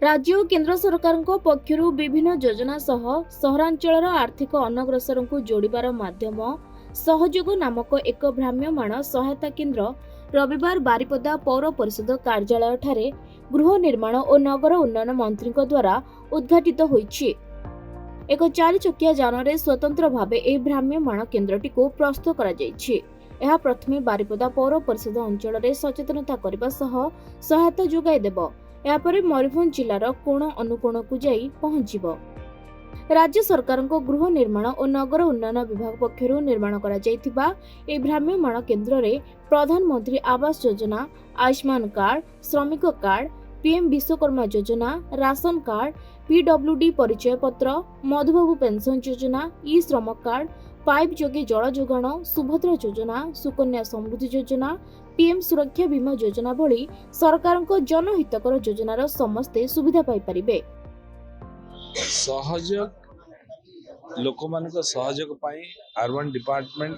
राज्य और केंद्र सरकार पक्षर विभिन्न योजना सह सहरांचल आर्थिक अनग्रसर को जोड़बार माध्यम सहयोग नामक एक भ्राम्यमाण सहायता केन्द्र रविवार बारिपदा पौर परिषद कार्यालय ठारे गृह निर्माण और नगर उन्नयन मंत्री द्वारा उद्घाटित होईछि। एक 4 चकिया जान रे स्वतंत्र भावे ए भ्राम्यमाण केन्द्रटी को प्रस्तुत करा जायछि। यह प्रथमे बारिपदा पौर परिषद अंचल रे सचेतनता करबा सह सहायता जोगाई देबो। यापर मयूरभंज जिलार कोण अनुकोण को जाई पहुंचीबो। राज्य सरकार गृह निर्माण और नगर उन्नयन विभाग पक्षर निर्माण करा जायथिबा ए भ्राम्यमाण केन्द्र रे प्रधानमंत्री आवास योजना, आयुष्मान कार्ड, श्रमिक कार्ड, पीएम विश्वकर्मा योजना, राशन कार्ड, पीडब्ल्यूडी परिचय पत्र, मधुबाबू पेंशन योजना, ई श्रम कार्ड, पाइप जोगे जल जोगाण, सुभद्रा योजना, सुकन्या समृद्धि योजना, पीएम सुरक्षा बीमा योजना भली सरकार जनहितकर योजनार समस्ते सुविधा पाई परिबे। सहयोग लोकमान सहयोग पाई अर्बन डिपार्टमेंट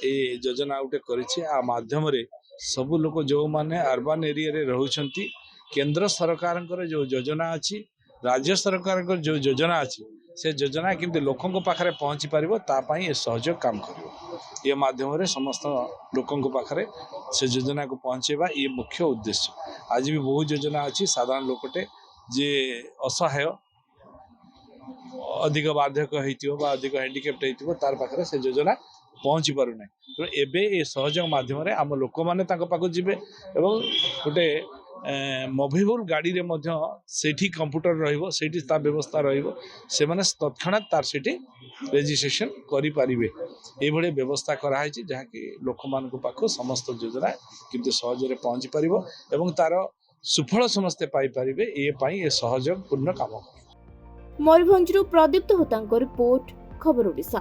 ए योजना उठे करिछि। आ माध्यम रे सब लोक जो माने अर्बन एरिया रे रहउछंती केंद्र सरकार जो योजना अछि, राज्य सरकार जो योजना अछि, से योजना किंतु लोकों पाखरे पहुंची पारिबो ता पई ए सहयोग काम करिवो। ये माध्यम रे समस्त लोकों पाखरे से योजना को पहुंचेबा ये मुख्य उद्देश्य। आज भी बहुत योजना अछि, साधारण लोकटे जे असहाय अधिक बाध्यक होइतिबो बा अधिक हैंडिकैप्ट होइतिबो तार पाखरे से योजना पहुंची पारु नै। तो एबे ए सहयोग माध्यम रे आम लोक माने ताको पाखु जिबे एवं गोटे मोबाइल गाड़ी रे मध्य सेठी कंप्यूटर रहिबो, सेठी ता व्यवस्था रहिबो, से माने तत्क्षणात तार सेठी रजिस्ट्रेशन करि पारिबे। ए भळे व्यवस्था करा है जहा कि लोक मान को पाखु समस्त योजना किंतु सहज रे पहुंची पारिबो एवं तार सुफल समस्ते पाई पारिबे। ए पई ए सहयोग पूर्ण काम। मयूरभंज प्रदीप्त होतांको रिपोर्ट, खबर ओडिशा।